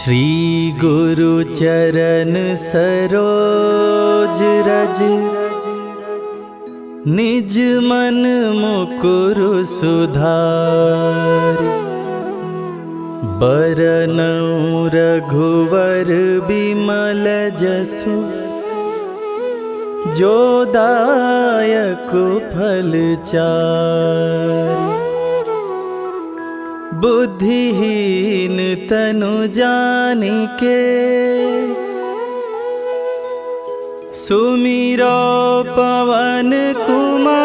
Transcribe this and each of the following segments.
श्री गुरु चरण सरोज रज, निज मन मुकुरु सुधारि। बरनउँ रघुवर बिमल जसु, जो दायक फल चारि। बुद्धिहीन तनु जानिके, सुमिरो पवन कुमार।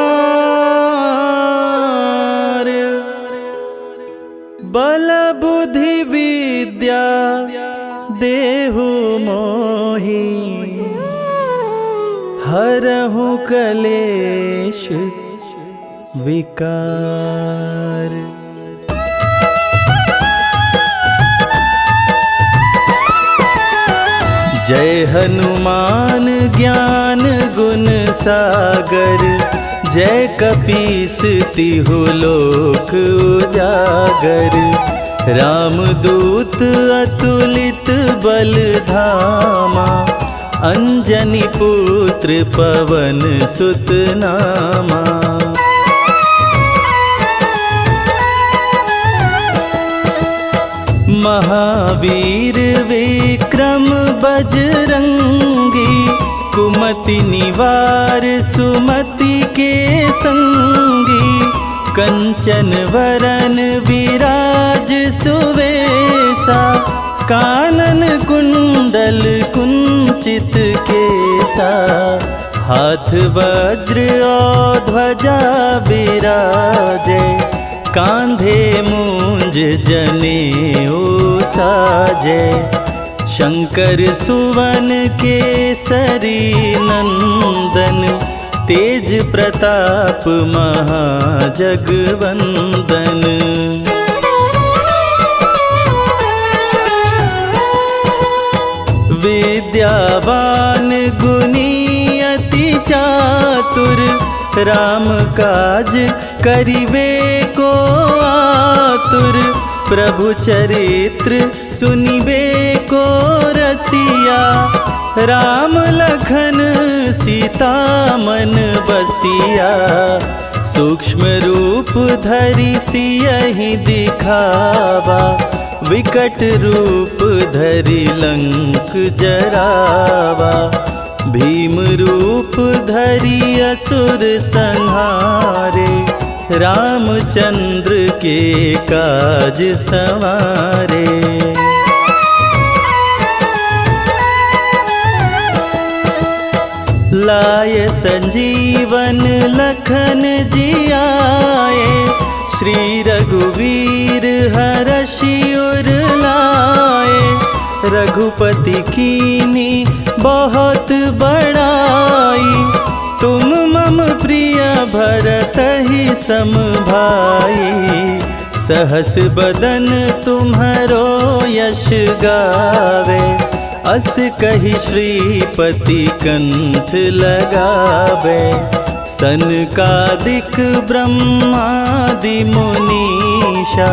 बल बुद्धि विद्या देहु मोहि, हरहु कलेश विकार। जय हनुमान ज्ञान गुण सागर, जय कपीस तिहु लोक उजागर। रामदूत अतुलित बल धामा, अंजनी पुत्र पवन सुत नामा। महावीर विक्रम बजरंगी, कुमति निवार सुमति के संगी। कंचन वरन विराज सुवेसा, कानन कुंडल कुंचित केसा। हाथ वज्र और ध्वजा बिराजे, कांधे मूंज जनेऊ साजे। शंकर सुवन केसरी नंदन, तेज प्रताप महाजगवंदन। विद्यावान गुणी अति चातुर, राम काज करिबे को आतुर। प्रभु चरित्र सुनिबे को रसिया, राम लखन सीता मन बसिया। सूक्ष्म रूप धरि सियहि दिखावा, विकट रूप धरि लंक जरावा। भीम रूप धरि असुर संहारे, रामचंद्र के काज संवारे। लाय संजीवन लखन जियाए, श्री रघुवीर हरषि उर लाए। रघुपति कीनी बहुत बड़ाई, तुम मम प्रिय भरतहि सम भाई। सहस बदन तुम्हरो यश गावे, अस कहि श्रीपति कंठ लगावे। सनकादिक ब्रह्मादि मुनीषा,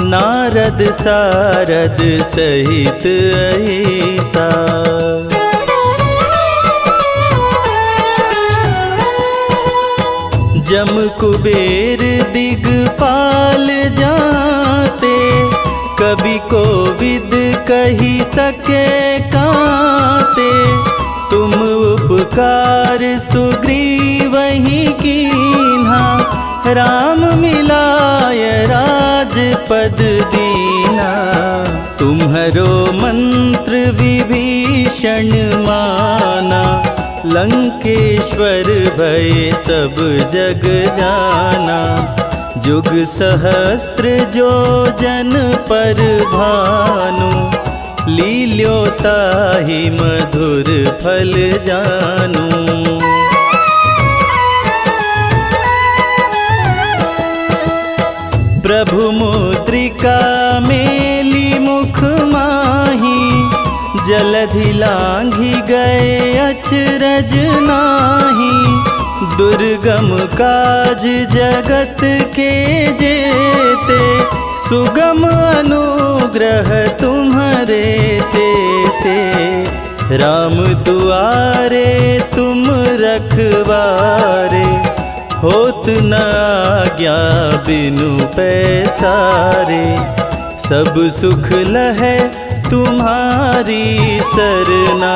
नारद सारद सहित अहिसा। जम कुबेर दिगपाल जाते, कवि कोविद कहि सके काते। तुम उपकार सुग्रीवहि कीन्हा, राम मिलाय राजपद दीना। तुम्हरो मंत्र विभीषण माना, लंकेश्वर भय सब जग जाना। जुग सहस्त्र जो जन पर भानु, लील्योताहि मधुर फल जानू। प्रभु मुद्रिका मेली मुख माही, जलधि लांघि गए अचरज नाही। दुर्गम काज जगत के जेते, सुगम अनुग्रह तुम्हारे राम दुआरे तुम रखवारे, होत न आज्ञा बिनु पैसारे। सब सुख लहै तुम्हारी सरना,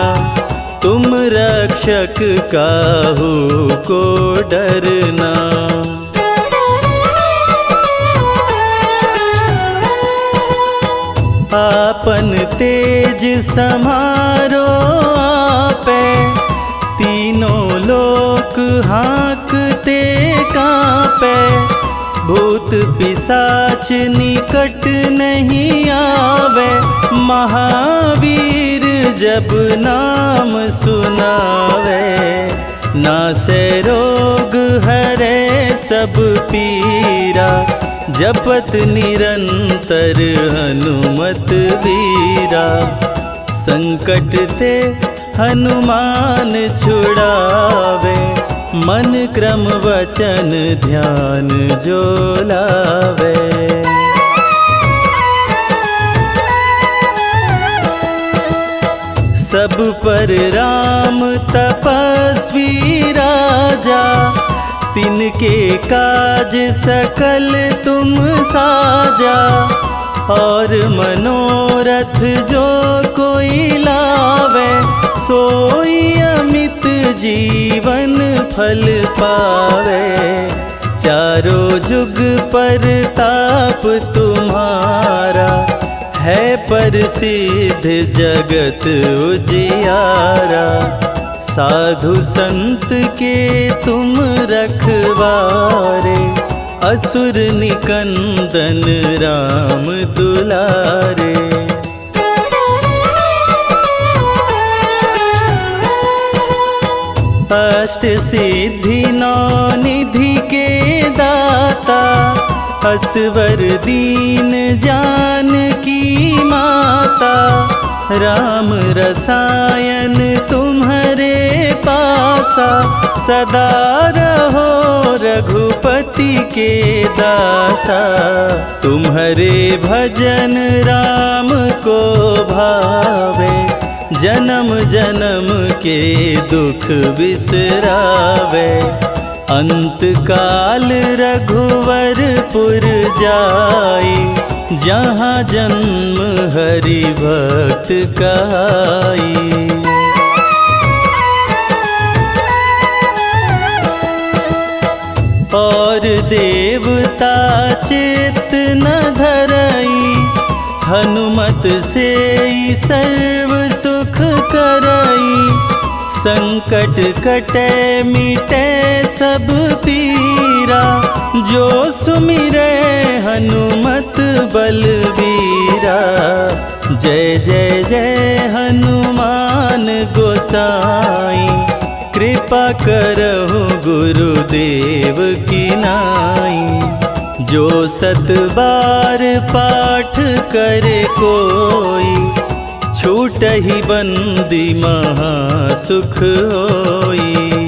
तुम रक्षक काहू को डरना। आपन तेज समारो आपे, तीनों लोक हाँकते कांपे। भूत पिशाच निकट नहीं आवे, महावीर जब नाम सुनावे। नासे रोग हरे सब पीरा, जपत निरंतर हनुमत वीरा। संकट ते हनुमान छुड़ावे, मन क्रम वचन ध्यान जो लावे। सब पर राम तपस्वी राजा, तिनके काज सकल तुम साजा। और मनोरथ जो कोई लावे, सोई अमित जीवन फल पावे। चारों जुग पर ताप तुम्हारा, है प्रसिद्ध जगत उजियारा। साधु संत के तुम रखवारे, असुर निकंदन राम दुलारे। अष्ट सिद्धि नौ निधि के दाता, असवर दीन जानकी माता। राम रसायन तुम्हारे पासा, सदा रहो रघुपति के दासा। तुम्हारे भजन राम को भावे, जन्म जन्म के दुख बिसरावे। अंत काल रघुवरपुर जाई, जहाँ जन्म हरि भक्त कहाई। और देवता चित्त न धरई, हनुमत से सर्व सुख करई। संकट कटे मिटे सब पीरा, जो सुमिरे हनुमत बलबीरा। जय जय जय हनुमान गोसाई, कृपा करहु गुरुदेव की नाई। जो सत बार पाठ करे कोई, छूटहि बंदी महा सुख होई।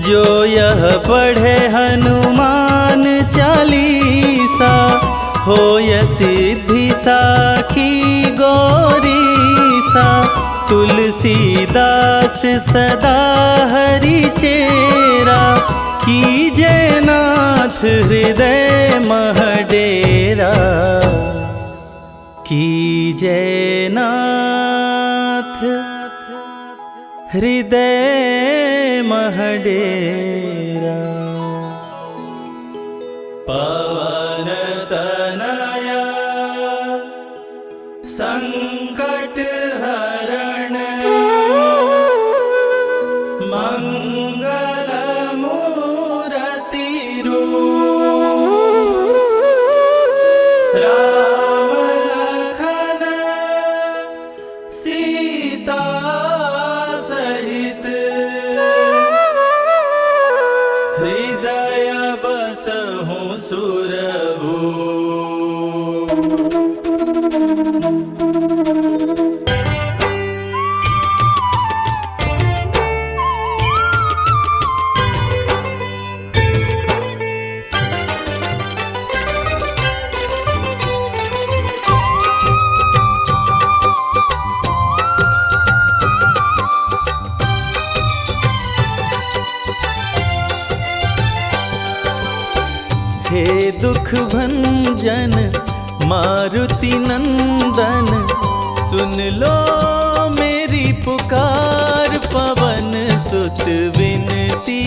जो यह पढ़े हनुमान चालीसा, होय सिद्धि साखी गौरीसा। तुलसीदास सदा हरि चेरा, कीजय नाथ हृदय मह डेरा। कीजय नाथ हृदय मह डेरा। पवन तनया संकट हरण, मंगल मूरति रूप। राम लखन सीता सहित, हृदय बसहु सुरभूप। हे दुख भंजन मारुति नंदन, सुन लो मेरी पुकार। पवन सुत विनती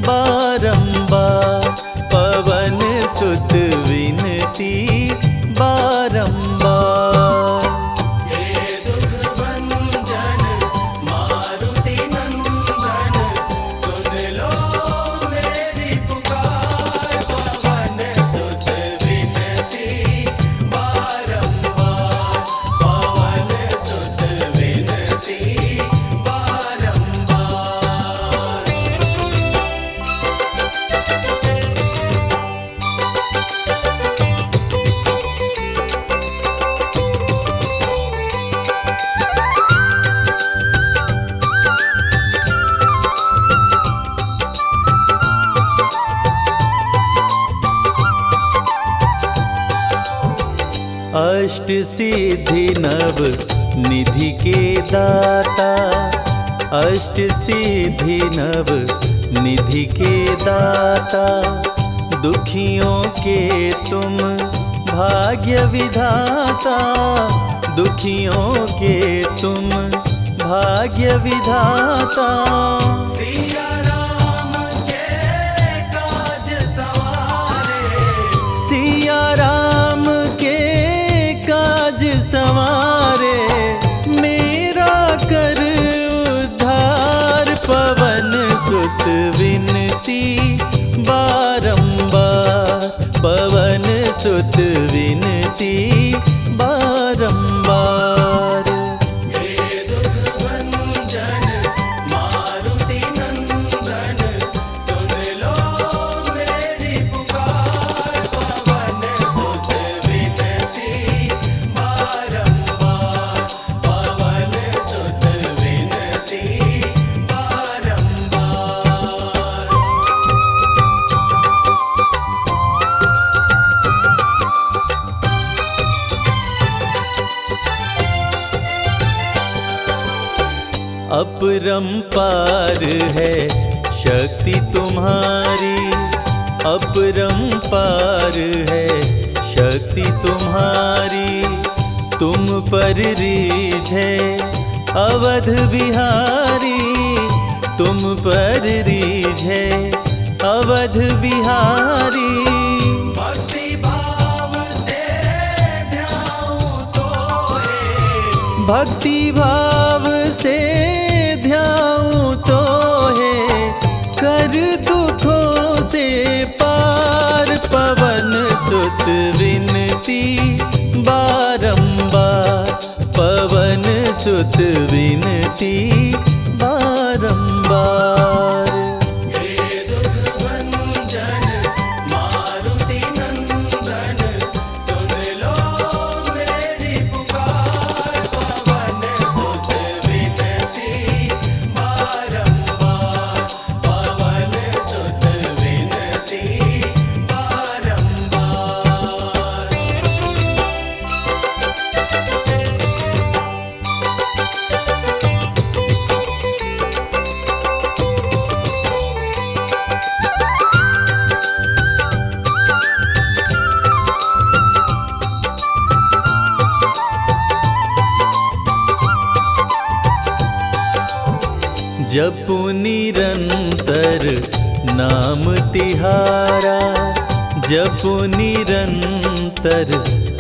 बारंबार, पवन सुत विनती बारंबार। हे दुख भंजन मारुति नंदन, सुन लो मेरी पुकार। पवन सुत विनती बारंबार, पवन सुत विनती बारंबार। अष्ट सिद्धि नव निधि के दाता, अष्ट सिद्धि नव निधि के दाता। दुखियों के तुम भाग्य विधाता, दुखियों के तुम भाग्य विधाता। सिया राम के काज सवारे, सिया राम के काज सवारे। मेरा कर उद्धार, पवन सुत विनती बारंबार, पवन सुत विनती बारंबार। हे दुख भंजन मारुति नंदन, सुन लो मेरी पुकार। पवन सुत विनती बारंबार, पवन सुत विनती बारंबार। अपरंपार है शक्ति तुम्हारी, अपरंपार है शक्ति तुम्हारी। तुम पर रीझे अवध बिहारी, तुम पर रीझे अवध बिहारी। भक्ति भाव से ध्याऊं तोहे, भक्ति भाव से ध्याऊं तोहे। कर दुखों से पार, पवन सुत विनती बारंबार, पवन सुत विनती बारंबार। हे दुख भंजन मारुति नंदन, सुन लो मेरी पुकार। पवन सुत विनती बारंबार, पवन सुत विनती बारंबार। जपु निरंतर नाम तिहारा, जपु निरंतर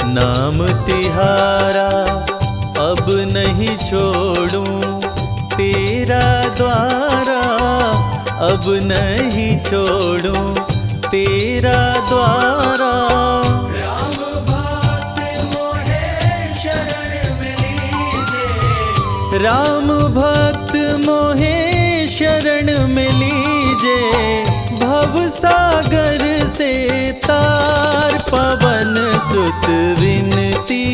नाम तिहारा। अब नहीं छोड़ूं तेरा द्वारा, अब नहीं छोड़ूं तेरा द्वारा। राम भक्त मोहे शरण में लीजे, राम भक्त मोहे शरण में लीजे। भवसागर से तार, पवन सुत विनती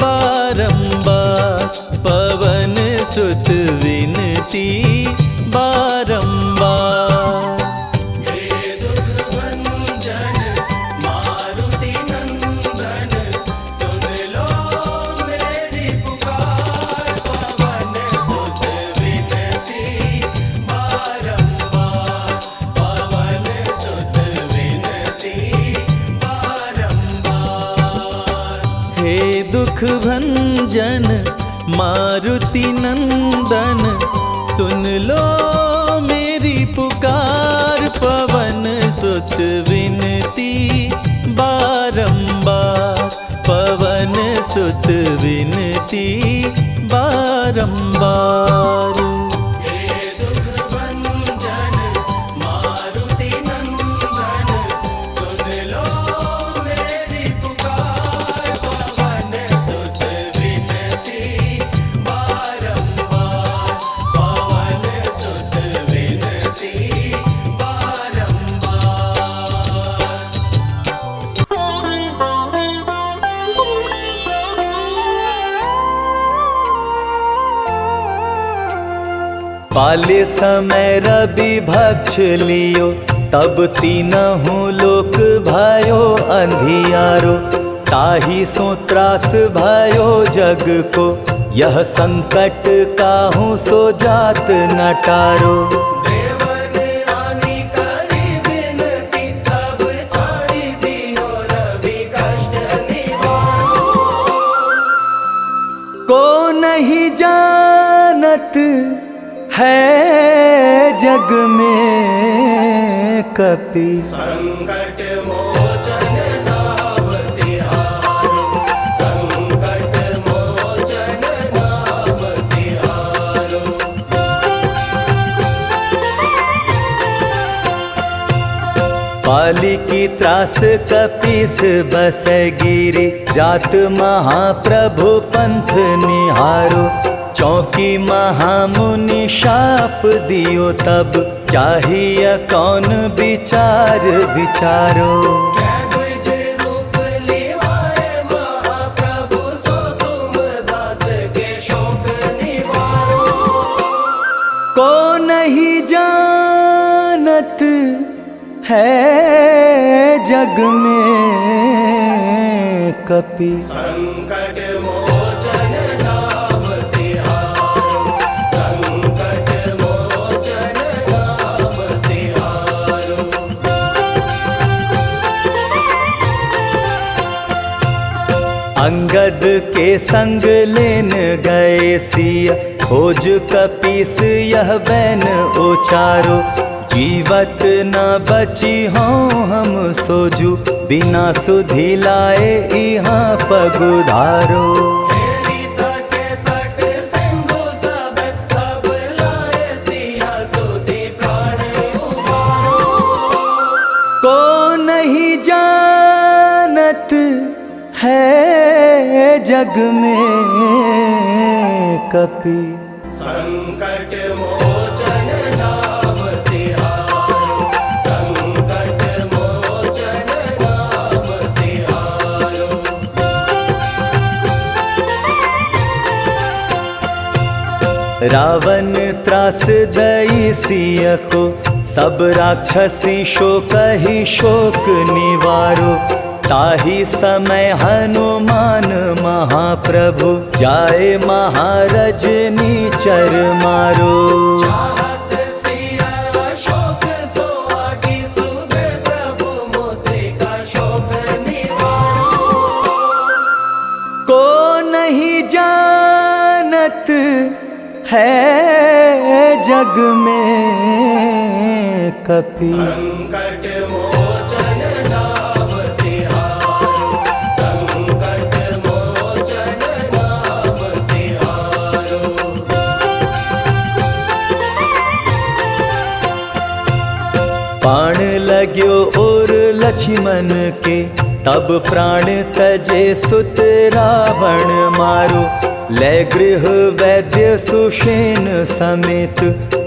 बारंबार, पवन सुत विनती बारंबार। हे दुख भंजन मारुति नंदन, सुन लो मेरी पुकार। पवन सुत विनती बारंबार, पवन सुत विनती दुख भंजन मारुति नंदन, सुन लो मेरी पुकार। पवन सुत विनती बारंबार, पवन सुत विनती बारंबार। पाले समय रवि भक्ष लियो, तब तीनहु लोक भयो अंधियारो। ताहि सो त्रास भयो जग को, यह संकट काहू सो जात न टारो। को नहीं जानत है जग में कपि, संकट मोचन नाम तिहारो, संकट मोचन नाम तिहारो। पाली की त्रास कपीस बस गिरी, जात महाप्रभु पंथ निहारो। चौकी महामुनि शाप दियो, तब चाहिए कौन विचार विचारो। रूप लिवाए महाप्रभु, सो तुम दास के शोक निवारो। को नहीं जानत है जग में कपि, संकट मोचन नाम तिहारो, संकट मोचन नाम तिहारो। अंगद के संग लेन गए सिया, खोज कपीस यह बैन उचारो। जीवत न बची हों हम सोजू, बिना सुधि लाए यहाँ पगुधारो। को नहीं जानत है जग में कपि, संकट मोचन नाम तिहारो, संकट मोचन नाम तिहारो। रावण त्रास दई सिय को, सब राक्षसी शोक ही शोक निवारो। ताहि समय हनुमान महाप्रभु, जाए महारजनी चर मारो। चाहत सिया शोक सोहागी, सुधे प्रभु मुद्रिका शोक निवारो। को नहीं जानत है जग में कपि, संकट मोचन नाम तिहारो, संकट मोचन नाम तिहारो। बाण लाग्यो और लक्ष्मण के, तब प्राण तजे सुत रावण मारो। ले गृह वैद्य सुषेण समेत,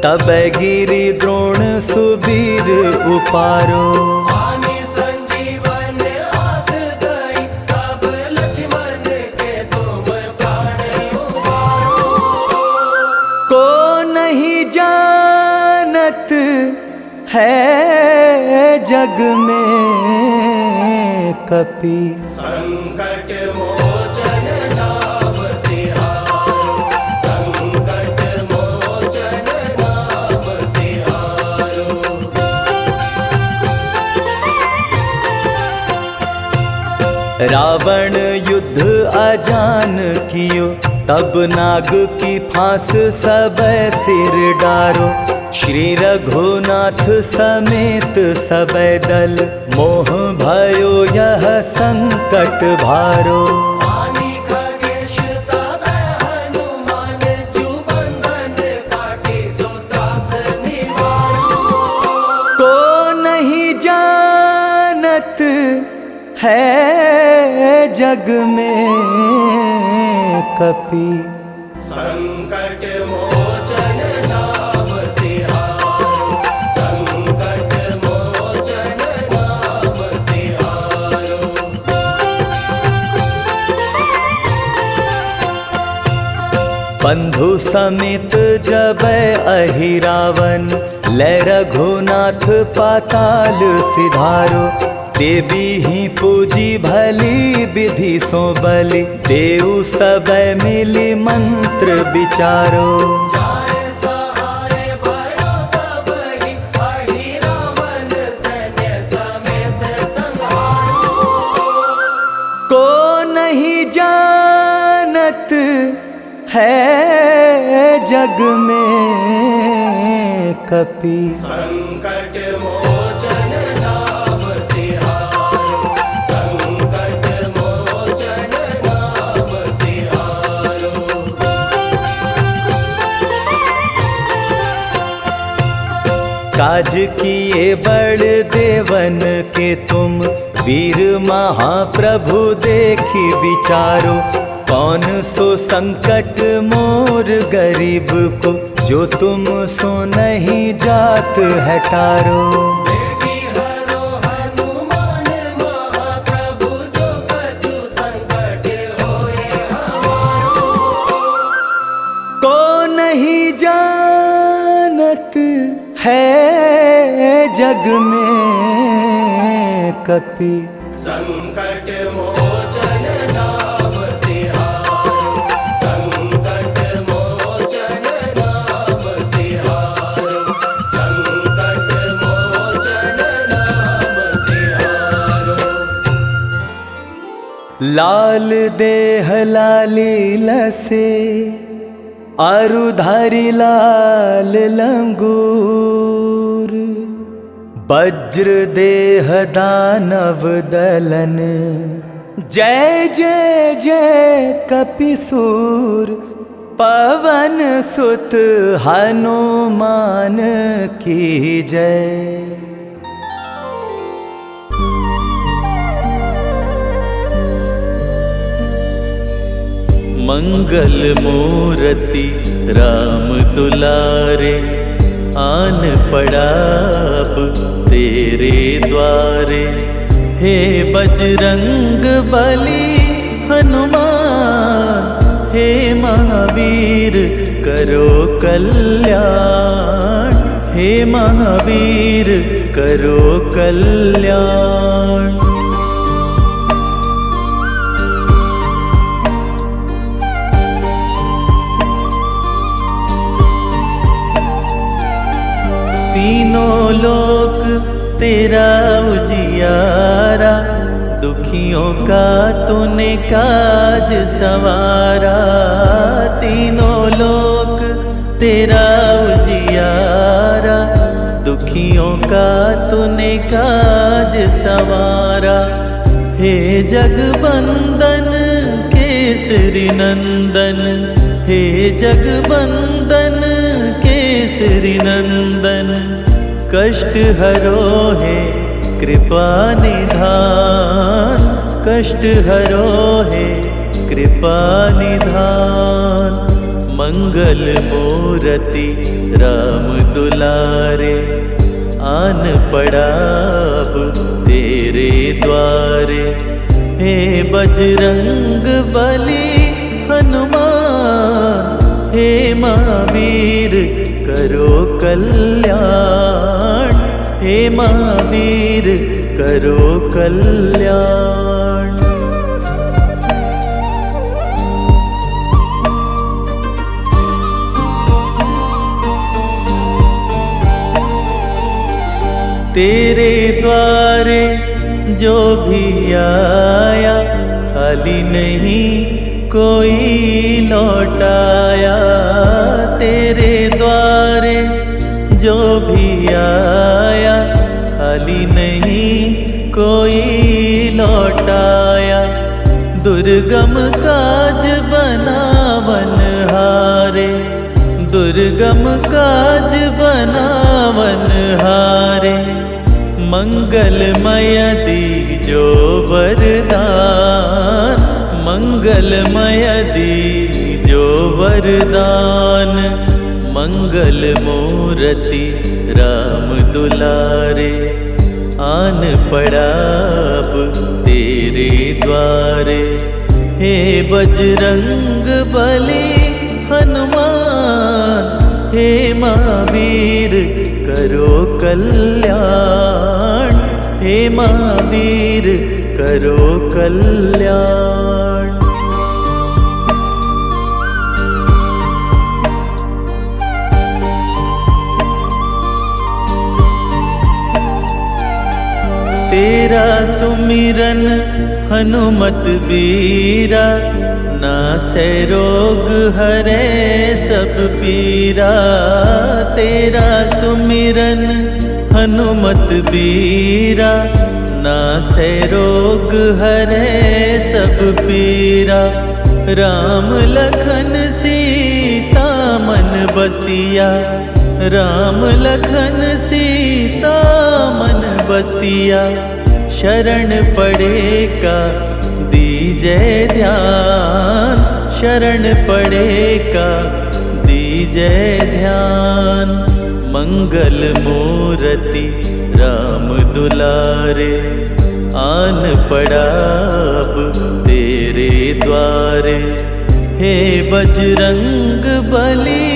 तब गिरि द्रोण सुबीर उपारो। आनि संजीवन हाथ दई, तब लक्ष्मण के तुम प्राण उबारो। को नहीं जानत है जग में कपि, संकट मोचन नाम तिहारो, संकट मोचन नाम तिहारो। रावण युद्ध अजान कियो, तब नाग की फांस सब सिर डारो। श्री रघुनाथ समेत सब दल, मोह भयो यह संकट भारो। आनी खगेश तब हनुमान, जो बंधन काटे सो त्रास निवारो। को नहीं जानत है जग में कपि, संकट मोचन नाम तिहारो। संकट मोचन नाम तिहारो। बंधु समेत जब अहिरावन, लै रघुनाथ पाताल सिधारो। देवी ही पूजी भली विधि सो बलि, देव सब मिली मंत्र विचारो। जाय सहाय भयो तब ही, अहिरावण सैन्य समेत संहारो। को नहीं जानत है जग में कपि, संकट मोचन नाम तिहारो। संकट मोचन नाम तिहारो। काज किए बड़ देवन के तुम, वीर महाप्रभु देखी विचारो। कौन सो संकट मोर गरीब को, जो तुम सो नहीं जात है टारो। देवी हरो हनुमान महाप्रभु, जो कछु संकट होए हमारो। को नहीं जानत है जग में कपि, संकट मोचन नाम तिहारो। संकट मोचन नाम तिहारो। संकट मोचन नाम तिहारो। लाल देह लाली लसे, अरुधारी लाल लंगूर। वज्र देह दानव दलन, जय जय जय कपिसूर। पवन सुत हनुमान की जय। मंगल मूर्ति राम दुलारे, आन पड़ा अब तेरे द्वारे। हे बजरंग बली हनुमान, हे महावीर करो कल्याण। हे महावीर करो कल्याण। तीनों लोक तेरा उजियारा, दुखियों का तूने काज संवारा। तीनों लोक तेरा उजियारा, दुखियों का तूने काज संवारा। हे जगबंदन केसरी नंदन, हे जगबंदन केसरी नंदन। कष्ट हरो है कृपा निधान, कष्ट हरो है कृपा निधान। मंगल मूर्ति राम दुलारे, आन पड़ा अब तेरे द्वारे। हे बजरंग बली हनुमान, हे महावीर करो कल्याण। हे महावीर करो कल्याण। तेरे द्वारे जो भी आया खाली नहीं कोई लौटाया। तेरे द्वारे जो भी आया खाली नहीं कोई लौटाया। दुर्गम काज बनावन हारे, दुर्गम काज बनावन हारे। मंगलमय दीजो वरदान, मंगलमय दीजो वरदान। मंगल मूर्ति राम दुलारे, आन पड़ा अब तेरे द्वारे। हे बजरंग बली हनुमान, हे महावीर करो कल्याण, हे महावीर करो कल्याण। तेरा सुमिरन हनुमत बीरा, नासै रोग हरे सब पीरा। तेरा सुमिरन हनुमत बीरा, नासै रोग हरे सब पीरा। राम लखन सीता मन बसिया, राम लखन सीता मन बसिया। शरण पड़े का दीजे ध्यान, शरण पड़े का दीजे ध्यान। मंगल मूर्ति राम दुलारे, आन पड़ा अब तेरे द्वारे। हे बजरंग बली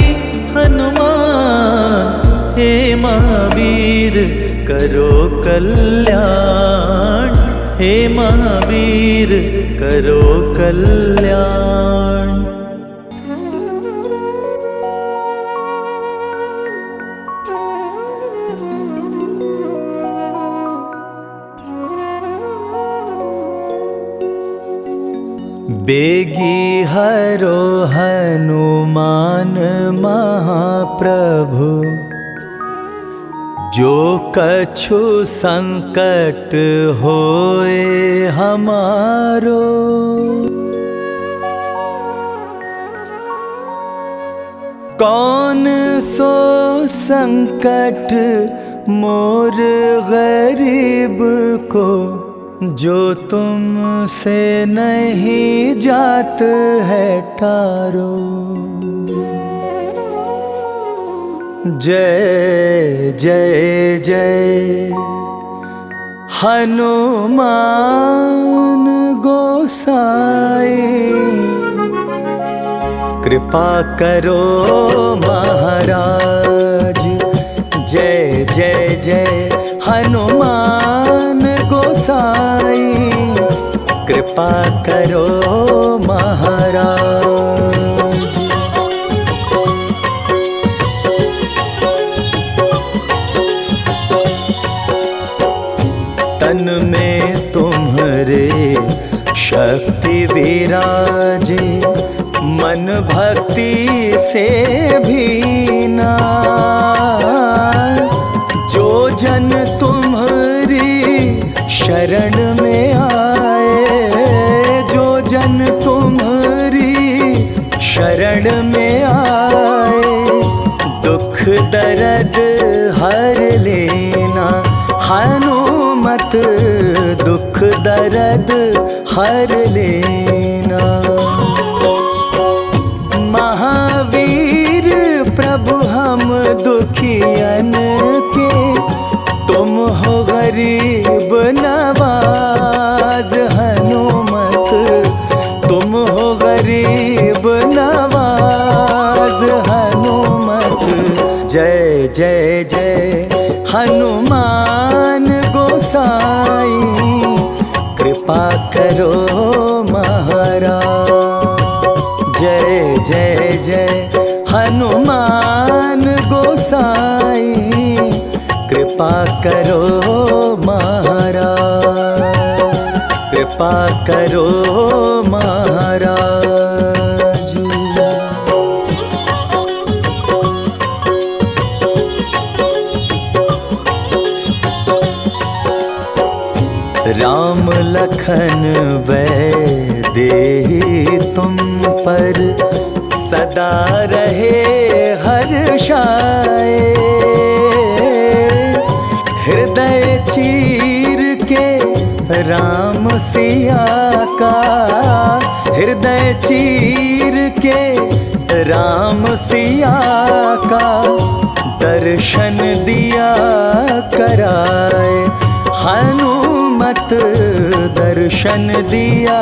हनुमान, हे महावीर करो कल्याण, हे महावीर करो कल्याण। बेगी हरो हनुमान महाप्रभु, जो कछु संकट होए हमारो। कौन सो संकट मोर गरीब को, जो तुमसे नहीं जात है टारो। जय जय जय हनुमान गोसाई, कृपा करो महाराज। जय जय जय हनुमान गोसाई, कृपा करो महाराज। तन में तुम्हारे शक्ति विराजे, मन भक्ति से भीना। जो जन तुम्हारी शरण में आए, जो जन तुम्हारी शरण में आए। दुख दर्द हर लेना हनुमत, दुख दर्द हर लेना। महावीर प्रभु हम दुखियन के, तुम हो गरीब नवाज। हनुमत तुम हो गरीब नवाज हनुमत। जय जय जय हनुमान गोसाई, कृपा करो महाराज। जय जय जय हनुमान गोसाई, कृपा करो महाराज। कृपा करो महाराज। राम लखन वैदेही तुम पर सदा रहे हर्षाए। हृदय चीर के राम सिया का, हृदय चीर के राम सिया का दर्शन दिया कराए। हनुमत दर्शन दिया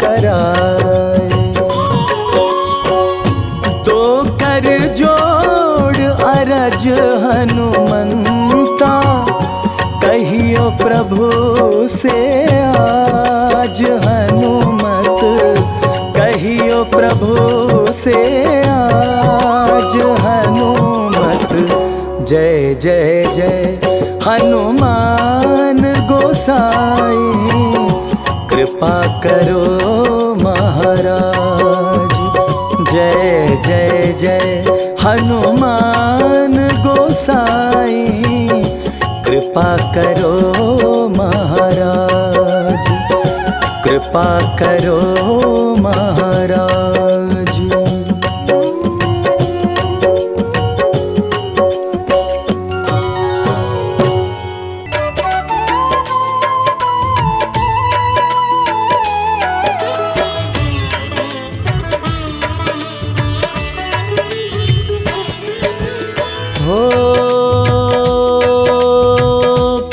कराए। दो कर जोड़ अरज हनुमंता, कहियो प्रभु से आज। हनुमत कहियो प्रभु से आज। हनुमत जय जय जय हनुमान गोसाई, कृपा करो महाराज। जय जय जय हनुमान गोसाई, कृपा करो महाराज। कृपा करो महाराज।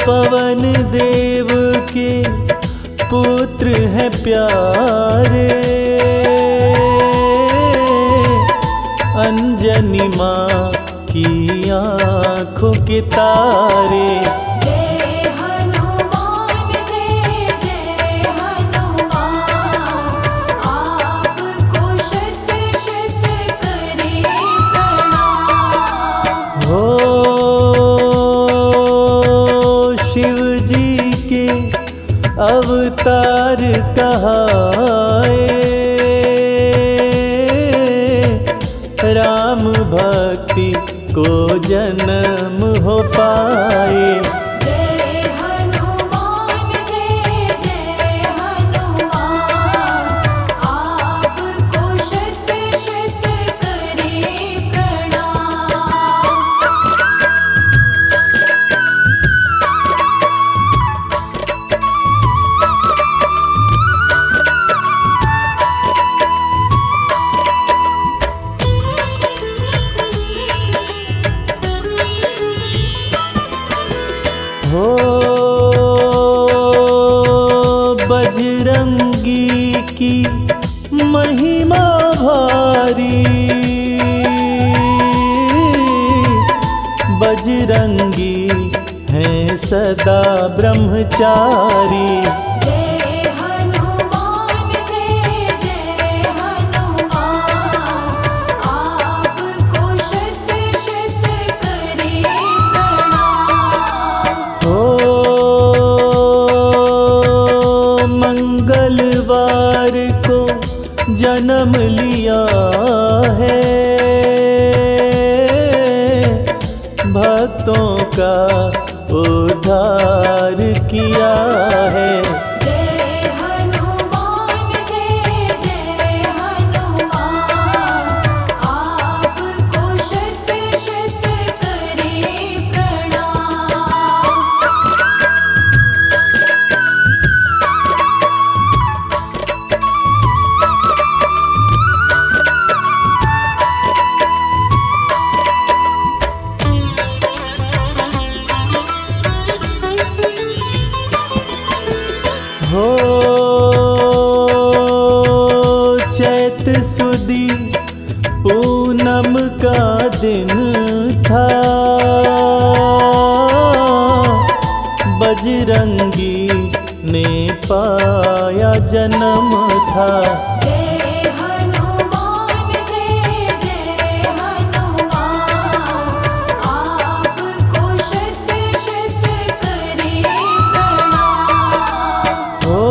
पवन देव के पुत्र हैं प्यारे, अंजनी माँ की आँखों के तारे। अवतार कहाए, राम भक्ति को जन्म हो पाए। जय हनुमान जय जय हनुमान, आपको शत शत करे प्रणाम। हो बजरंगी की महिमा भारी, बजरंगी हैं सदा ब्रह्मचारी। जय हनुमान जय जय हनुमान, आपको शत शत करे प्रणाम। हो मंगलवार को जन्म लिया है, भक्तों का उद्धार किया है। जय हनुमान जय जय हनुमान, आपको शत शत करे प्रणाम। हो चैत सुदी पूनम का दिन था, बजरंगी ने पाया जन्म था। जय हनुमान जय जय हनुमान, आपको शत शत करे प्रणाम। हो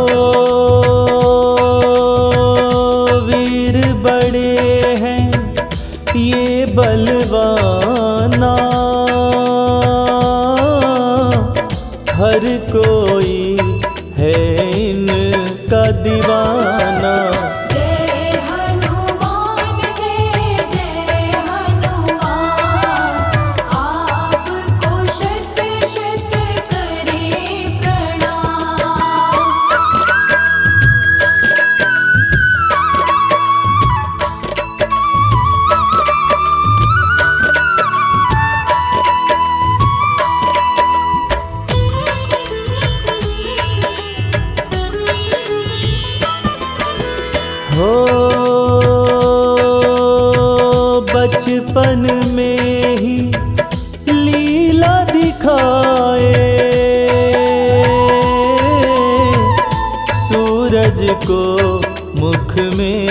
हो बचपन में ही लीला दिखाए, सूरज को मुख में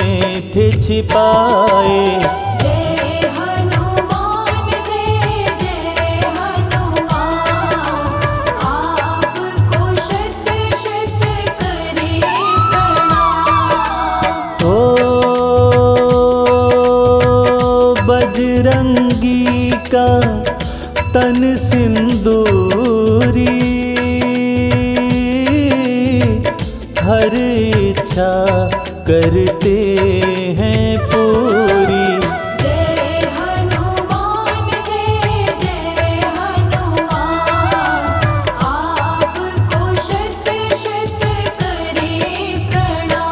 थे छिपाए। जय हनुमान जय जय हनुमान, आपको शत शत करे प्रणाम। ओ बजरंगी का तन सिंदूरी, हर इच्छा करते हैं पूरी। जय हनुमान जय जय हनुमान, आपको शत शत करे प्रणाम।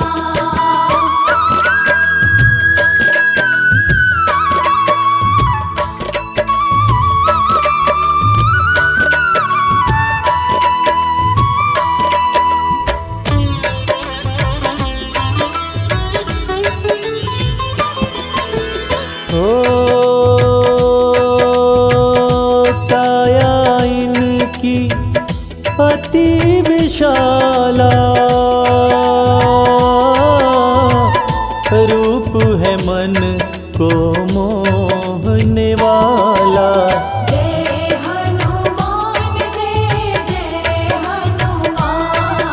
हो काया इनकी अति विशाला, रूप है मन को मोहने वाला। जय हनुमान जय जय हनुमान,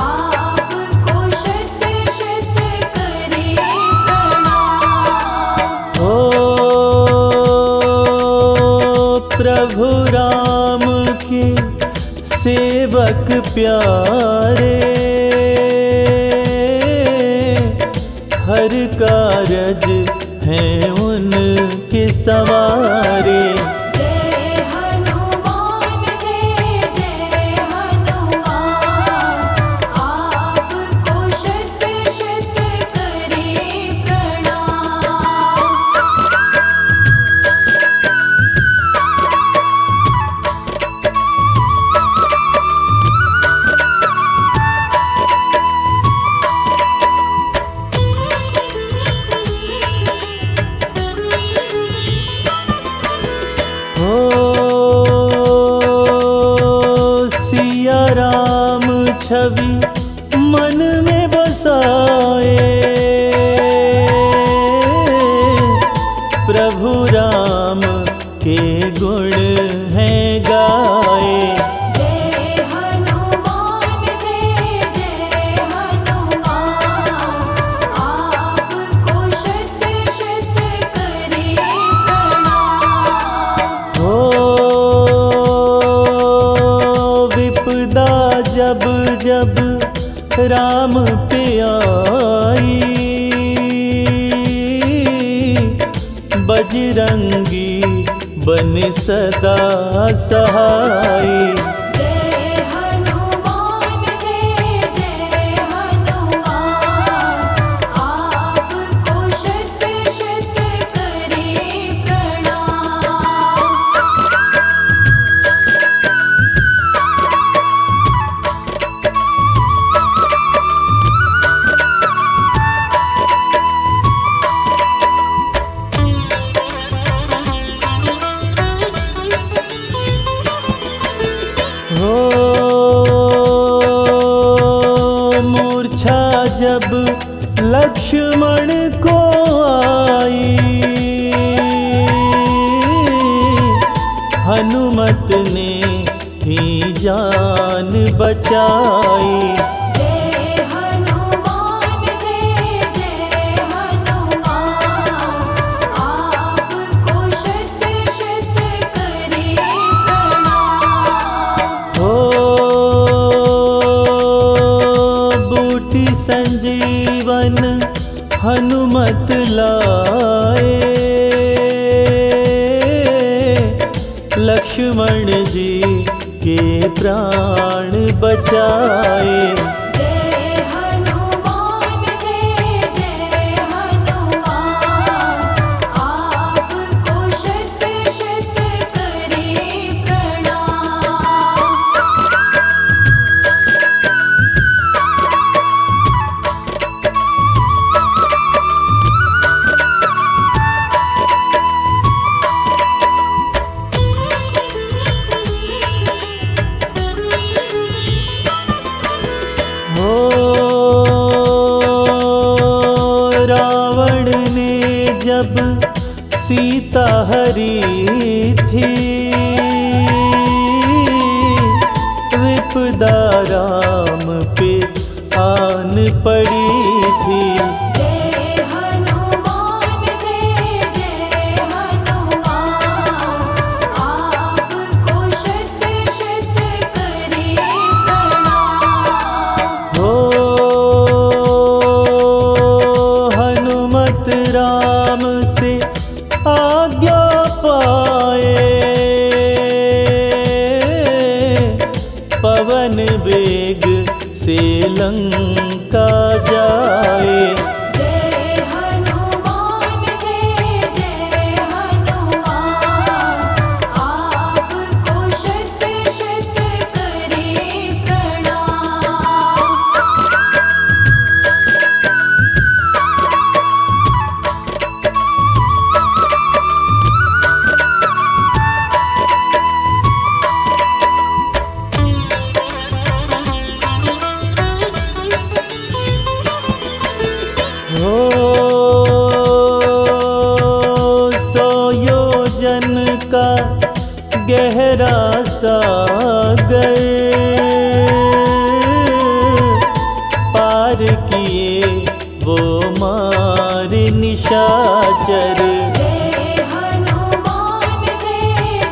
आपको शत शत करे प्रणाम। हो प्रभु राम के सेवक प्यारे, हर कारज हैं उनके सवारे। जय हनुमान जय जय हनुमान, आपको शत शत करे प्रणाम। हो सिया राम छवि मन में बसाए, प्रभु राम के गुण हैं गाए। जय हनुमान जय जय हनुमान, आपको शत शत करे प्रणाम। हो विपदा जब जब राम पे आई, बजरंगी बन सदा सहाय। जय हनुमान जय जय हनुमान, आपको शत शत करे प्रणाम। हो मूर्छा जब लक्ष्मण को आई, हनुमत ने ही जान बचाई। जय हनुमान जय जय हनुमान, आपको शत शत करे प्रणाम। हो बूटी संजीवन हनुमत लाए, लक्ष्मण जी के प्राण बचाए। जय हनुमान जय जय हनुमान, आपको शत शत करे प्रणाम। सीता हरी थी, विपदा राम पे आन पड़ी थी। जय हनुमान जय जय हनुमान, आपको शत शत करे प्रणाम। हो हनुमत राम से आज्ञा पाए, पवन वेग से लंका जाए। जय हनुमान जय जय हनुमान, आपको शत शत करे प्रणाम। हो सौ योजन का गहरा सागर, पार किए वो मार निशाचर। जय हनुमान जय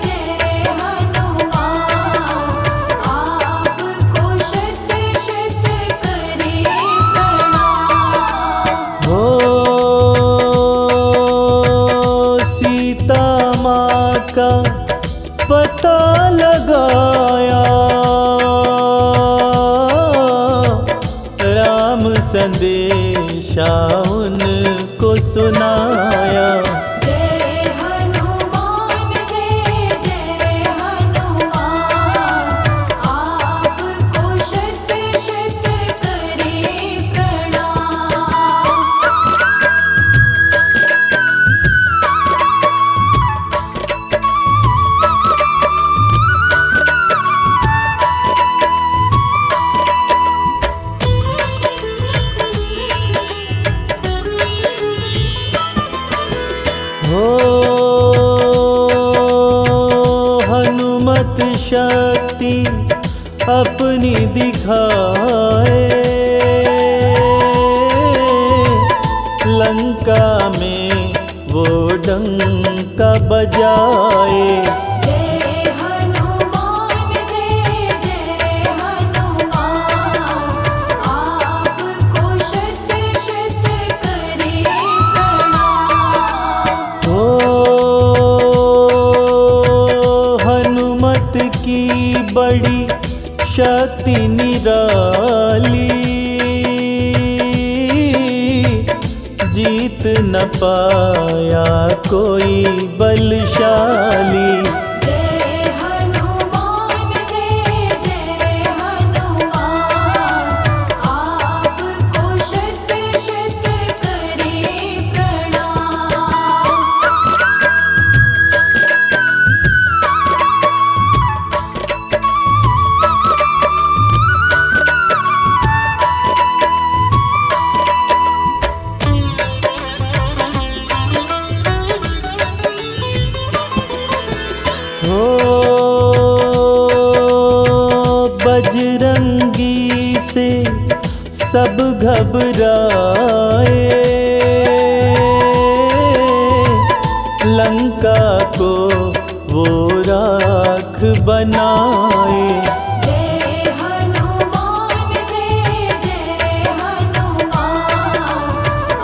जय हनुमान, आपको शत शत करे प्रणाम। हो सीता माँ का पता लगाया, राम संदेशा उनको सुनाया। जय हनुमान जय जय हनुमान, आपको शत शत करे प्रणाम। हो हनुमत शक्ति अपनी दिखाए, लंका में वो डंका बजाए। जय हनुमान जय जय हनुमान, आपको शत शत करे प्रणाम। हो हनुमत की बड़ी शक्ति निराली, जीत न पाया कोई बलशाली। जय हनुमान जय जय हनुमान, आपको शत शत करे प्रणाम। हो बजरंगी से सब घबराए, लंका को वो राख बनाए। जय हनुमान जय जय हनुमान,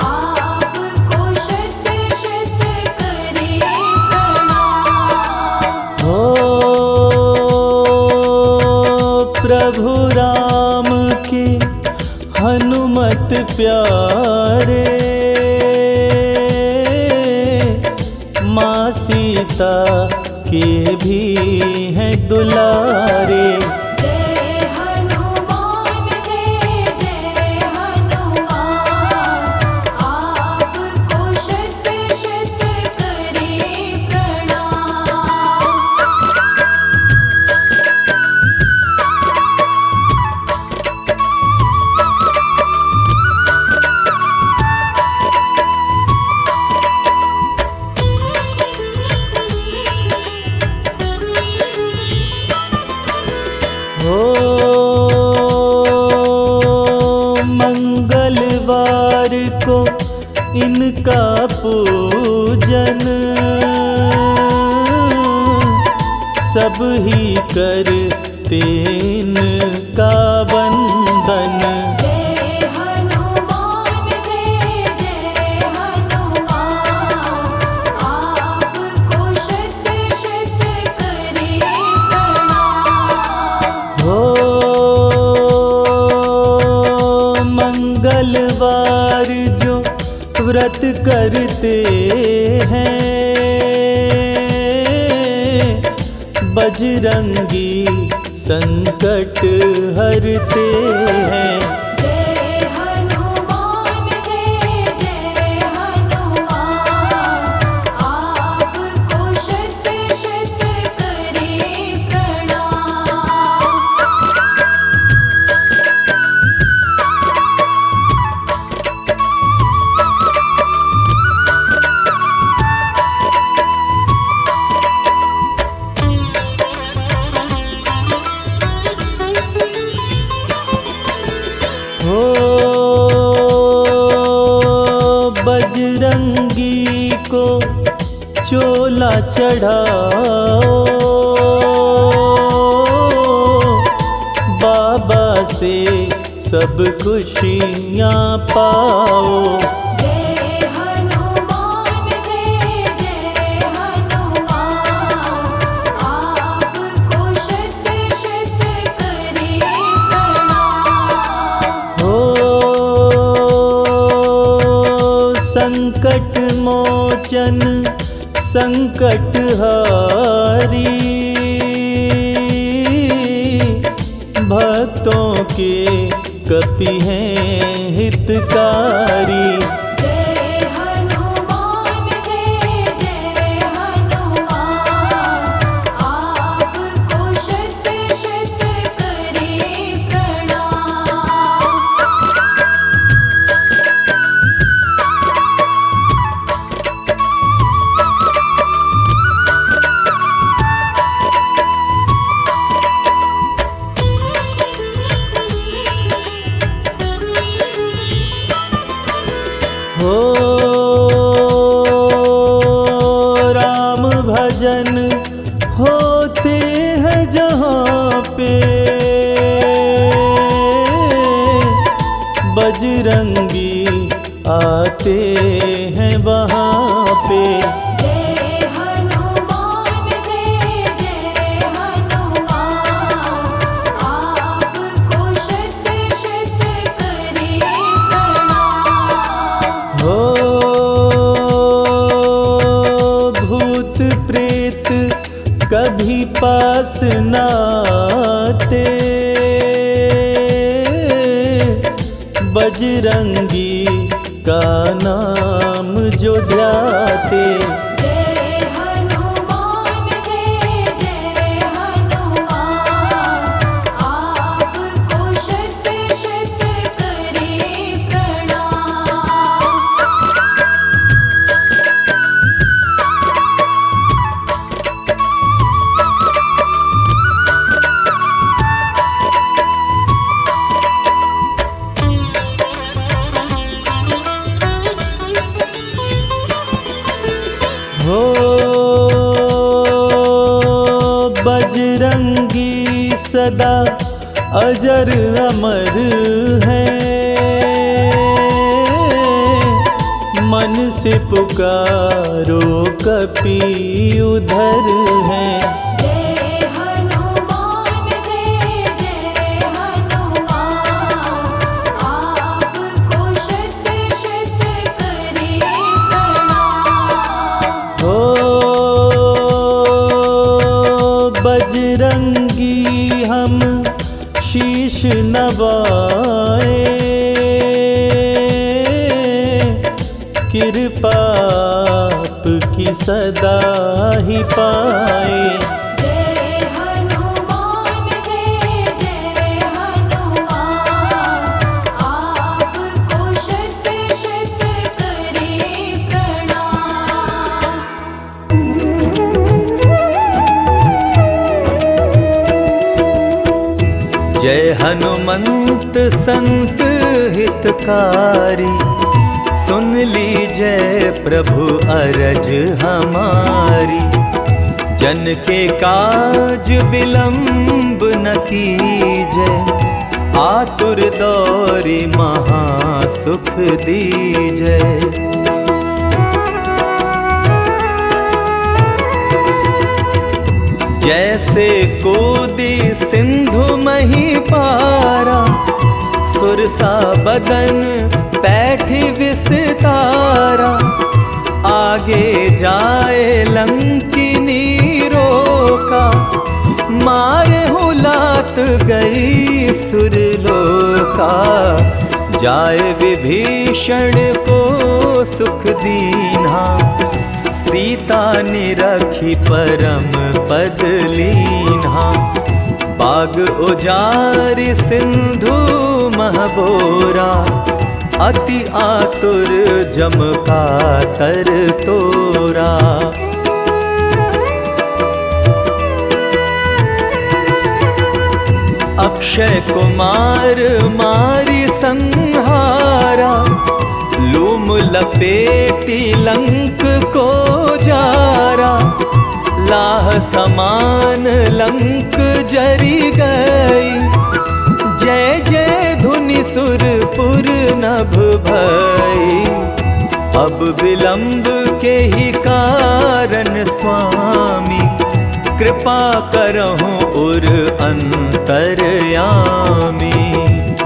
आपको शत शत करे प्रणाम। हो प्रभु राम के हनुमत प्यारे, माँ सीता के भी हैं दुलारे। जय हनुमान जय जय हनुमान, आपको शत शत करे प्रणाम। बार को इनका पूजन सब ही करते इनका वंदन। जय हनुमान जय जय हनुमान, आपको शत शत करे प्रणाम। हो मंगलवार जो व्रत करते हैं, बजरंगी संकट हरते हैं। जय हनुमान जय जय हनुमान, आपको शत शत करे प्रणाम। हो बजरंगी को चोला चढ़ाओ, बाबा से सब खुशियाँ पाओ। जय हनुमान जय जय हनुमान, आपको शत शत करे प्रणाम। हो संकट मोचन संकट हारी, भक्तों के कपि हैं हितकारी। जय हनुमान जय जय हनुमान, आपको शत शत करे प्रणाम। हो राम भजन होते हैं जहाँ पे, बजरंगी आते हैं वहाँ पे। जय हनुमान जय जय हनुमान, आपको शत शत करे प्रणाम। हो भूत प्रेत कभी पास न आते, बजरंगी का नाम जो ध्याते। जय हनुमान जय जय हनुमान, आपको शत शत करे प्रणाम। हो बजरंगी सदा अजर अमर है, मन से पुकारो कपि उधर है। जय हनुमान जय जय हनुमान, आपको शत शत करे प्रणाम। हो बजरंगी हम शीश नवाए, कृपा आपकी सदा ही पाए। जय हनुमान जय जय हनुमान, आपको शत शत करे प्रणाम। जय हनुमंत संत हित हितकारी। सुन लीजिए प्रभु अरज हमारी, जन के काज विलंब न कीजे, आतुर दौरी महासुख दीजे। जैसे कूदी सिंधु मही पारा, सुरसा बदन पैठी विस्तारा, आगे जाए लंकिनी रोका, मारे हुलात गई सुरलोका। जाए विभीषण को सुख दीन्हा, सीता निरखी परम पद लीन्हा। बाग उजारि सिंधु महबोरा, अति आतुर जम कातर तोरा। अक्षय कुमार मारी संहारा, लूम लपेटी लंक को जारा। लाह समान लंक जरी गई, जय जय धुनि सुरपुर नभ भई। अब विलंब के ही कारण स्वामी, कृपा करहु उर अंतरयामी।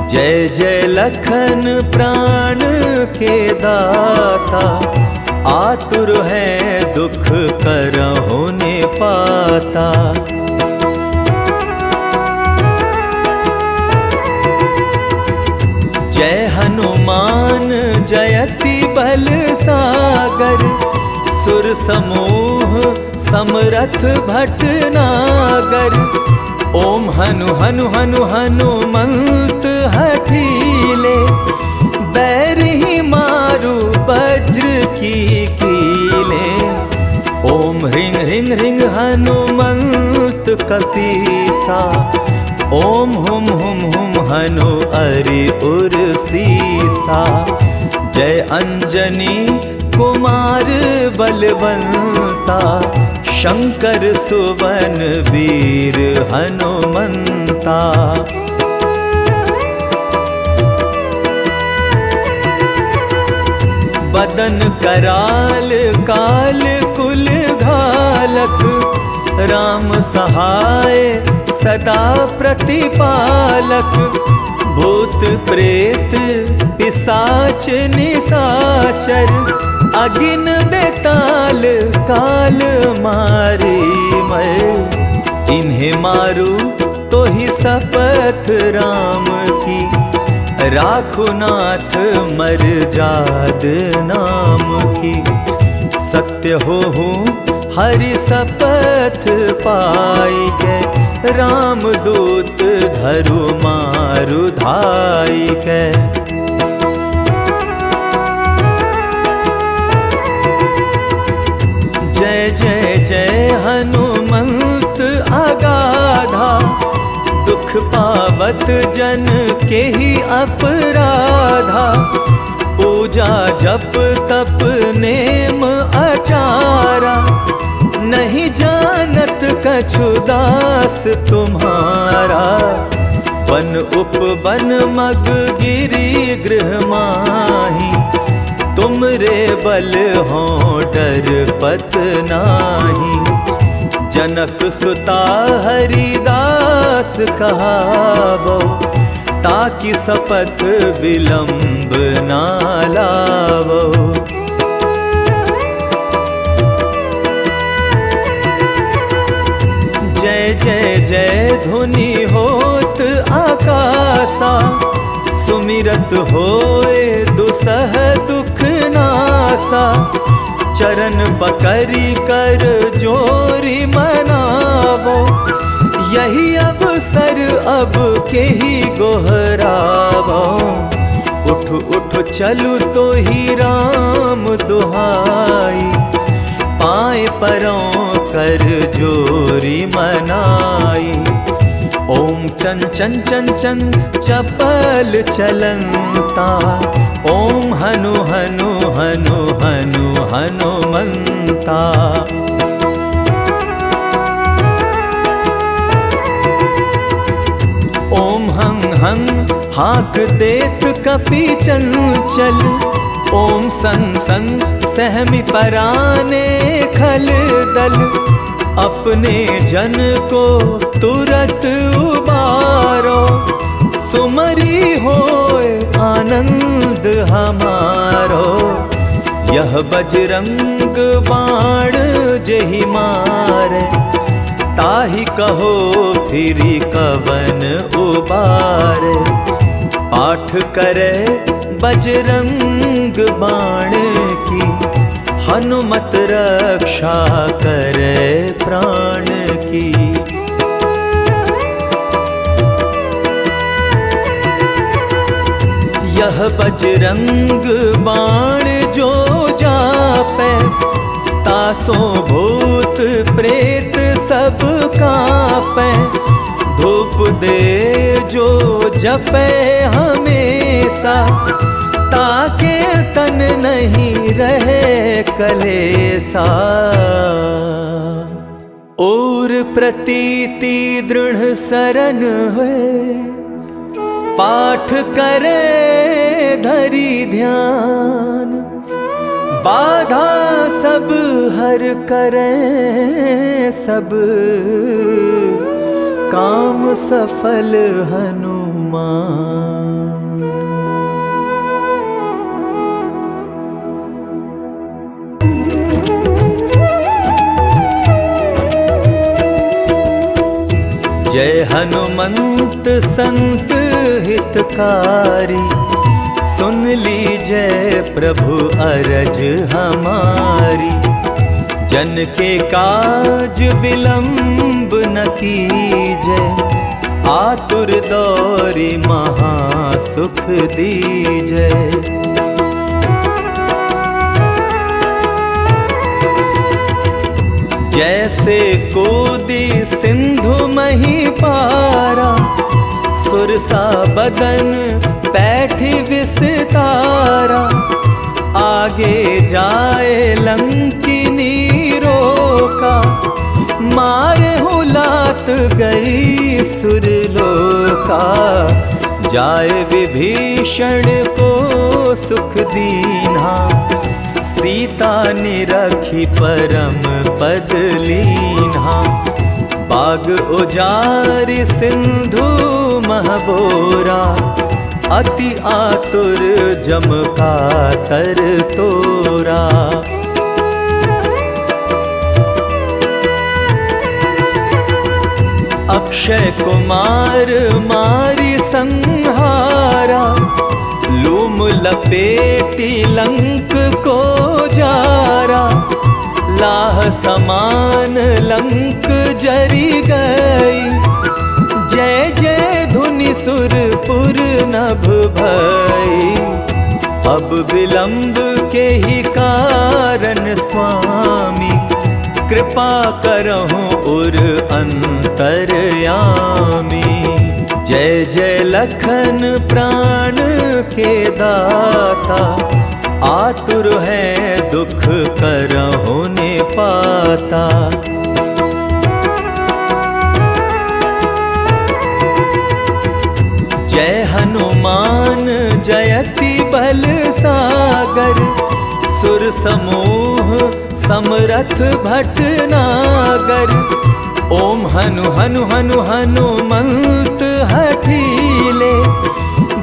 जय जय लखन प्राण के दाता, आतुर है दुख करहु ने पाता। जय हनुमान जयति बल सागर, सुर समूह समरथ भटनागर। ओम हनु हनु हनु हनुमंत हठीले, बैर ही मारू वज्र की कीले। ओम ह्रीं ह्रीं ह्रीं हनुमंत कपीसा, ओम हुम हुम हुम हनु अरि उर सीसा। जय अंजनी कुमार बलवंता, शंकर सुवन वीर हनुमंता। बदन कराल काल कुल घालक, राम सहाय सदा प्रतिपालक। भूत प्रेत पिशाच निशाचर, अगिन बेताल काल मारे मर। इन्हें मारू तो ही शपथ राम की, राखो नाथ मर जाद नाम की। सत्य हो हरि शपथ पाई के, राम दूत धरु मारु धाई के। जय जय जय हनुमंत अगाधा, दुख पावत जन के ही अपराधा। पूजा जप तप नेम आचारा, नहीं जानत कछु दास तुम्हारा। वन उपवन मग गिरी गृह माही, तुम रे बल हो डर पत नाही। जनक सुता हरिदास कहावो, ताकि शपथ विलंब ना लावो। जय जय जय धुनि होत आकाशा, सुमिरत होए दुसह दुख नासा। चरण पकड़ी कर जोरी मनावो, यही अवसर अब के ही गोहरावो। उठ उठ चलू तो ही राम दुहाई, पाए परों कर जोरी मनाई। ओम चन चन चन चन चपल चलंता, ओम हनु हनु हनु हनु हनुमंता। ओम हं हं हाक देत कपि चंचल, ओम सन सन सहमि पराने खल दल। अपने जन को तुरत उबारो, सुमरी होए आनंद हमारो। यह बजरंग बाण जेहि मारे, ताहि कहो फिरी कवन उबारे। पाठ करे बजरंग बाण की, हनुमत रक्षा करे प्राण की। यह बजरंग बाण जो जापै, तासो भूत प्रेत सब कांपै। धूप दे जो जपै हमेशा, ताके तन नहीं रहे कलेसा। और प्रतीति दृढ़ सरन हुए, पाठ करे धरी ध्यान। बाधा सब हर करें सब, काम सफल हनुमान। जय हनुमंत संत हितकारी, सुन लीजय प्रभु अरज हमारी। जन के काज विलंब न कीजय, आतुर दौरी महासुख दीजय। जैसे कोदी सिंधु मही पारा, सुरसा बदन पैठी विस्तारा। आगे जाए लंकिनी रोका, मारे हुलात गई सुरलोका। जाए विभीषण को सुख दीन्हा, सीता निरखी परम पद लीन्हा। बाग उजारि सिंधु महबोरा, अति आतुर जम कातर तोरा। अक्षय कुमार मारी संहारा, लूम लपेटी लंक को जारा। लाह समान लंक जरी गई, जय जय धुनि सुरपुर नभ भई। अब विलंब के ही कारण स्वामी, कृपा करहु उर अंतरयामी। जय जय लखन प्राण के दाता, आतुर है दुख करहु ने पाता। जय हनुमान जयति बल सागर, सुर समूह समरथ भटनागर। ओम हनु हनु हनु हनुमंत हठीले,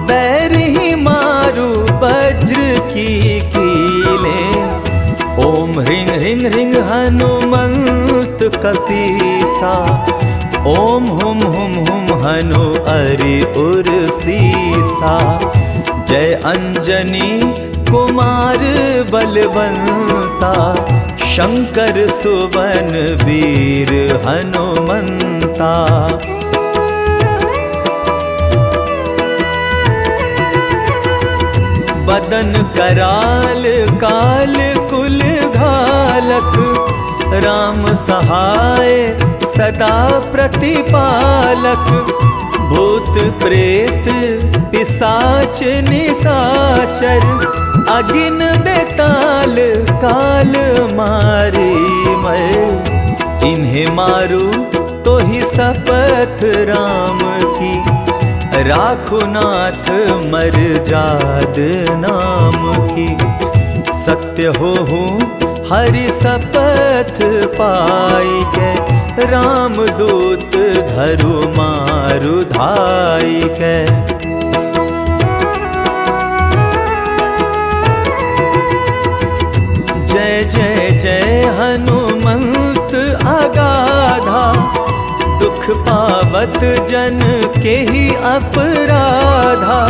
बैरही मारु वज्र की कीले। ओम ह्रीं ह्रीं ह्रीं हनुमंत कपीसा, ओम हुम हुम हुम हनु अरि उर सीसा। जय अंजनी कुमार बलवंता, शंकर सुवन वीर हनुमंता। बदन कराल काल कुल घालक, राम सहाय सदा प्रतिपालक, भूत प्रेत पिशाच निशाचर, अगिन बेताल काल मारे मैं। इन्हें मारू तो ही शपथ राम की, राखो नाथ मर जाद नाम की। सत्य हो हरि शपथ पाई के, राम दूत धरु मारु धाई के। जय जय जय हनुमंत अगाधा, दुख पावत जन के ही अपराधा।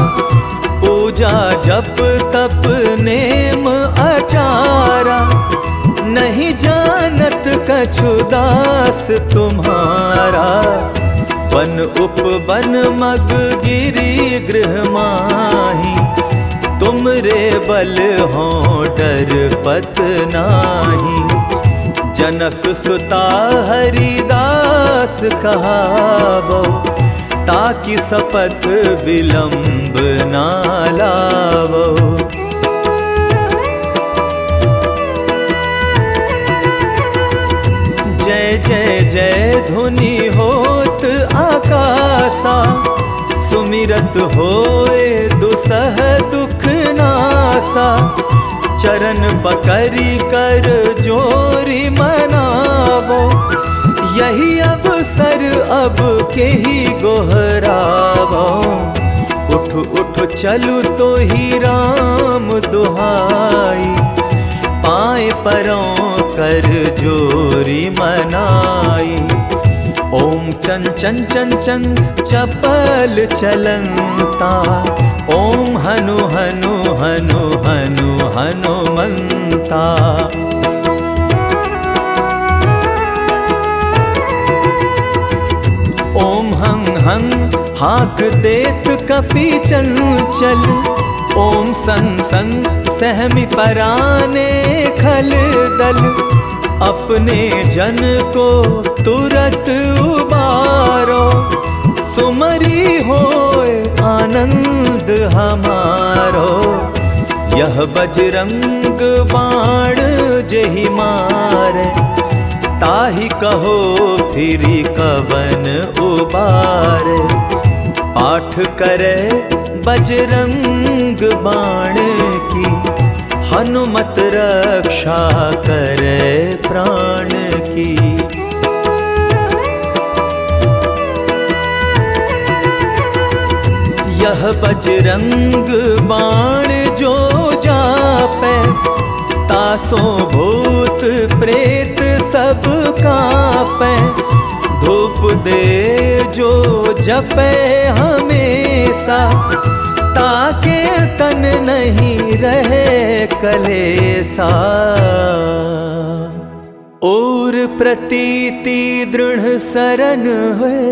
पूजा जप तप नेम आचारा, नहीं जानत कछु दास तुम्हारा। वन उपवन मग गिरी गृह माही, तुम रे बल हो डर पत नाही। जनक सुता हरिदास कहावो, ताकि शपथ विलंब ना लावो। जय जय जय धुनि होत आकाशा, सुमिरत होए दुसह दुख नासा। चरण पकड़ी कर जोरी मनावो, यही अवसर अब के ही गोहरावो। उठ उठ चलू तो ही राम दुहाई, पाए परों कर जोरी मनाई। ओम चन चन चन चन चपल चलंता, ओम हनु हनु हनु हनु हनुमंता। ओम हं हं हाक देत कपि चंचल, ओम सन सन सहमि पराने खल दल। अपने जन को तुरत उबारो, सुमरी होए आनंद हमारो। यह बजरंग बाण जेहि मारे, ताहि कहो फिरी कवन उबारे। पाठ करे बजरंग बाण की, हनुमत रक्षा करे प्राण की। यह बजरंग बाण जो जापे, तासो भूत प्रेत सब कांपे। धूप दे जो जपे हमेशा, ताके तन नहीं रहे कलेसा। और प्रतीति दृढ़ सरन हुए,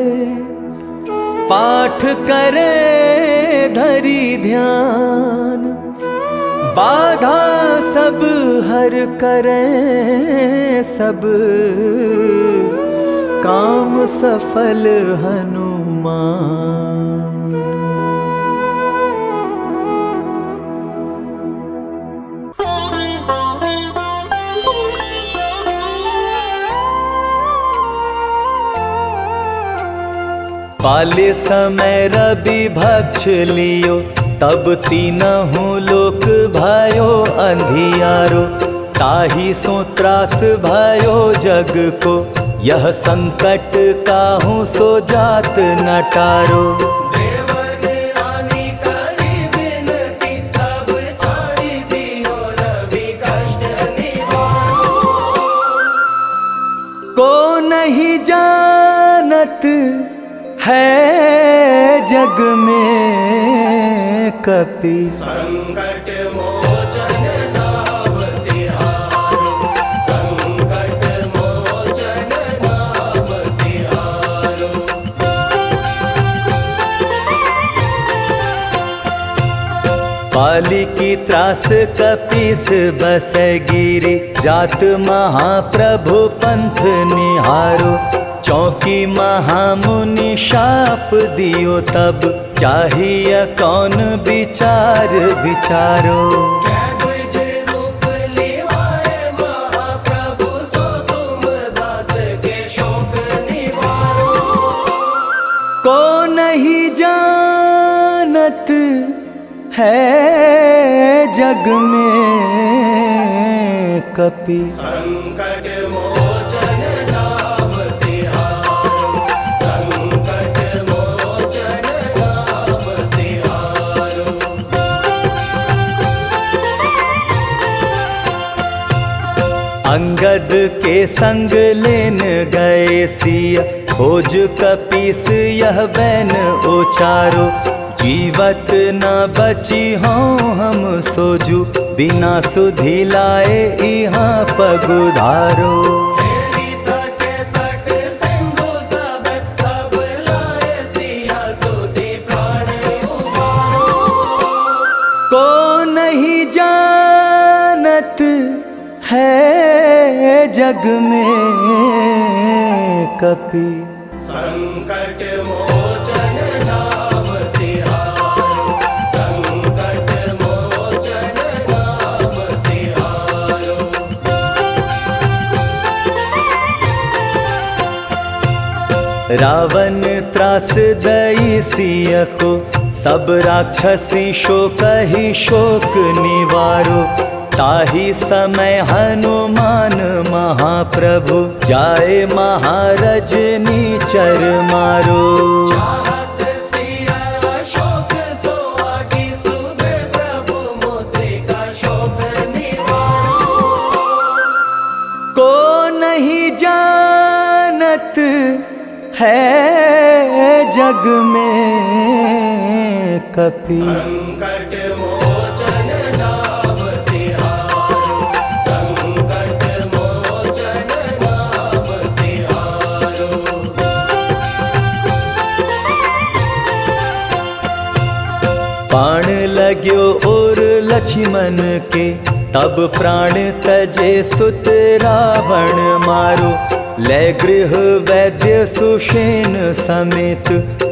पाठ करे धरी ध्यान। बाधा सब हर करे सब, काम सफल हनुमान। पाले समय रवि भक्ष लियो, तब तीनहु लोक भयो अंधियारो। ताहि सो त्रास भयो जग को, यह संकट काहू सो जात न टारो। को नहीं जानत है जग में कपि, संकट मोचन नाम तिहारो, संकट मोचन नाम तिहारो। काली की त्रास कपीस बस गिरी, जात महाप्रभु पंथ निहारो। चौकी महामुनि शाप दियो तब, चाहिए कौन विचार विचारो। द्विज रूप लिवाए महाप्रभु, सो तुम दास के शोक निवारो। को नहीं जानत है जग में कपि, संकट मोचन नाम तिहारो, संकट मोचन नाम तिहारो। अंगद के संग लेन गए सिया, खोज कपीस यह बैन उचारो। जीवत न बची हों हम सोजू, बिना सुधि लाए यहाँ पगुधारो। हेरी तके तट सिंधु सब, तब लाए सिया सुधि प्राण उबारो। को नहीं जानत है जग में कपि, संकट मोचन नाम तिहारो, संकट मोचन नाम तिहारो। रावण त्रास दई सिय को, सब राक्षसी शोक ही शोक निवारो। ताही समय हनुमान महाप्रभु, जाए महारजनी चर मारो। चाहत सिया शोक सोहागी, सुधे प्रभु मुद्रिका शोक निवारो। को नहीं जानत है जग में कपि, संकट मोचन नाम तिहारो, संकट मोचन नाम तिहारो। बाण लग्यो और लक्ष्मण के, तब प्राण तजे सुत रावण मारो। ले गृह वैद्य सुषेण समेत,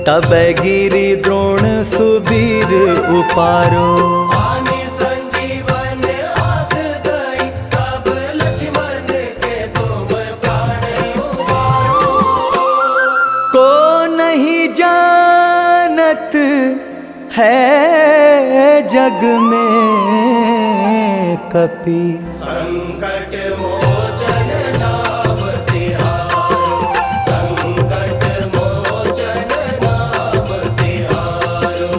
तब गिरि द्रोण सुबीर उपारो। आनि संजीवन हाथ दई, तब लक्ष्मण के तुम प्राण उबारो। को नहीं जानत है जग में कपि, संकट मोचन नाम तिहारो, संकट मोचन नाम तिहारो।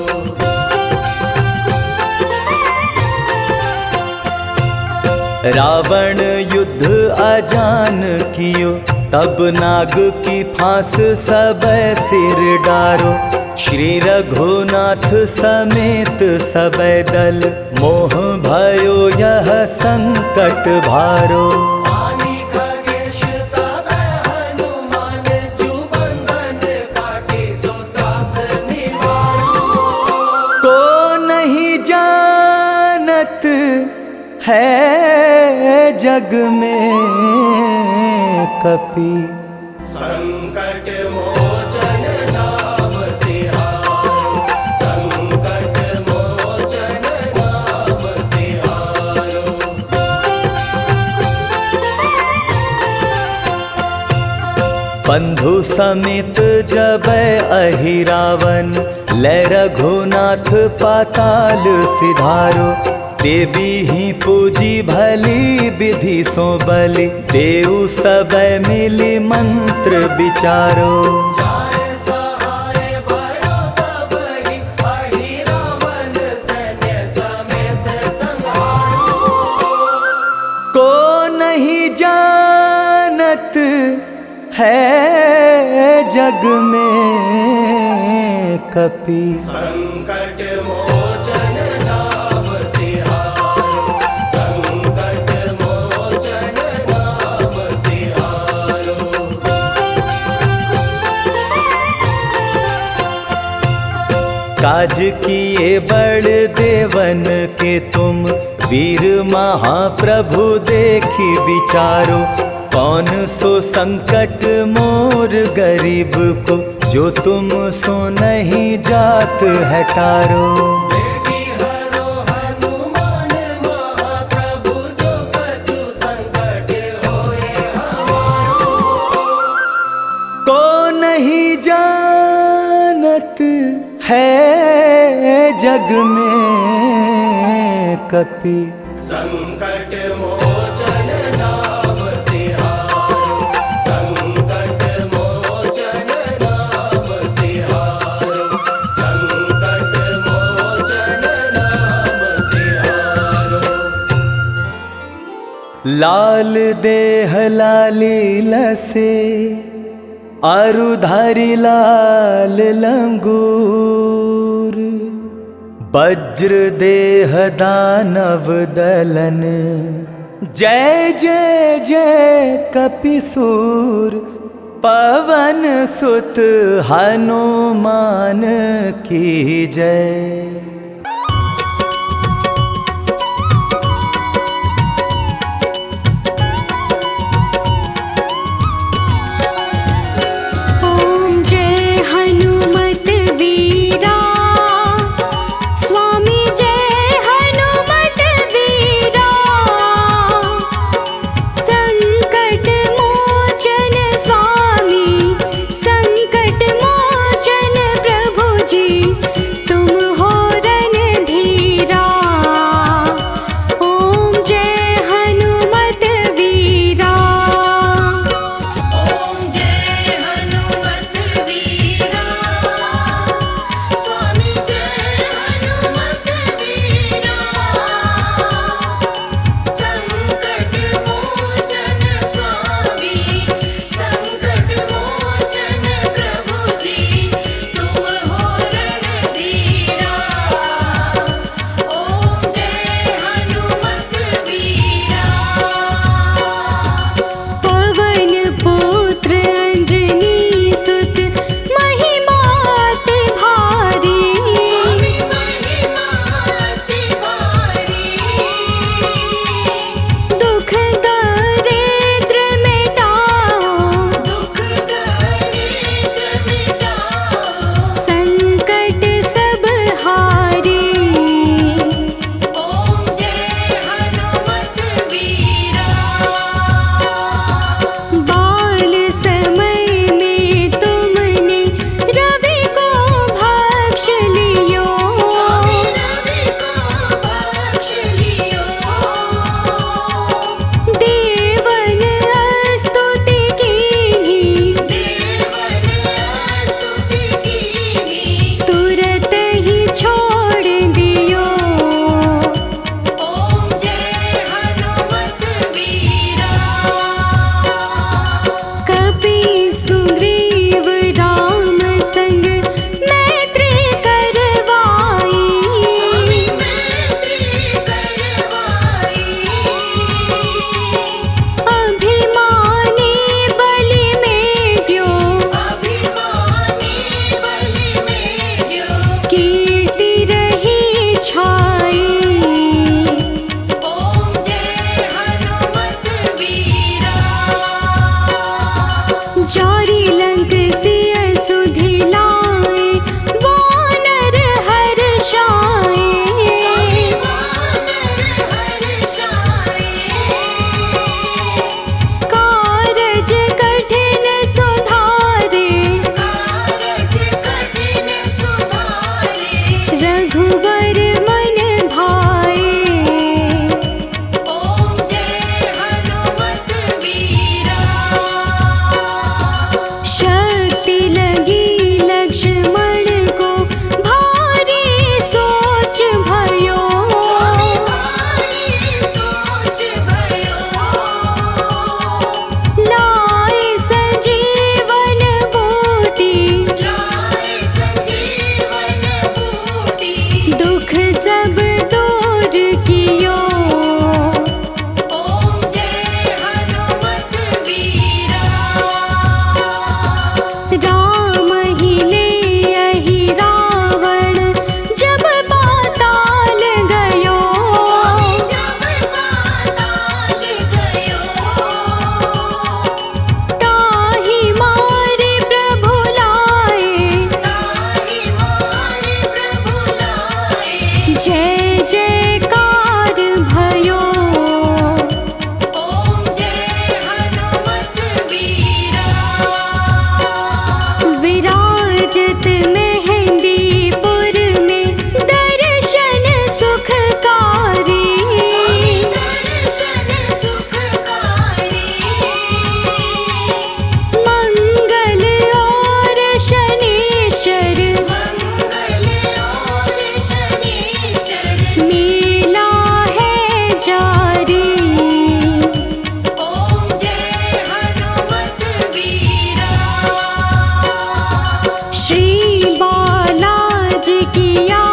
रावण युद्ध अजान कियो, तब नाग की फांस सब सिर डारो। श्री रघुनाथ समेत सब दल, मोह भयो यह संकट भारो। आनि खगेश तब हनुमान, जु बंधन काटी सो त्रास निवारो। को नहीं जानत है जग में कपि, संकट मोचन नाम तिहारो, संकट मोचन नाम तिहारो। बंधु समेत जब अहिरावन, ले रघुनाथ पाताल सिधारो। देवी ही पूजी भली विधि सो बलि, देव सब मिली मंत्र विचारो। जाए सहाय भयो तब ही, अहिरावण सैन्य समेत संहारो। को नहीं जानत है जग में कपि, संकट मोचन नाम तिहारो, संकट मोचन नाम तिहारो। राज किए बड़ देवन के तुम, वीर महाप्रभु देखी विचारो। कौन सो संकट मोर गरीब को, जो तुम सो नहीं जात है टारो। देवी हरो हनुमान महाप्रभु, जो कछु संकट होए हमारो। को नहीं जानत है जग में कपि, संकट मोचन नाम तिहारो। संकट मोचन नाम तिहारो। संकट मोचन नाम तिहारो। लाल देह लाली लसे, अरुधारी लाल लंगूर। वज्र देह दानव दलन, जय जय जय कपिसूर। पवन सुत हनुमान की जय। ओम जय हनुमत वीरा, स्वामी जय हनुमत वीरा। संकट मोचन स्वामी, संकट मोचन प्रभु जी, तुम हो किया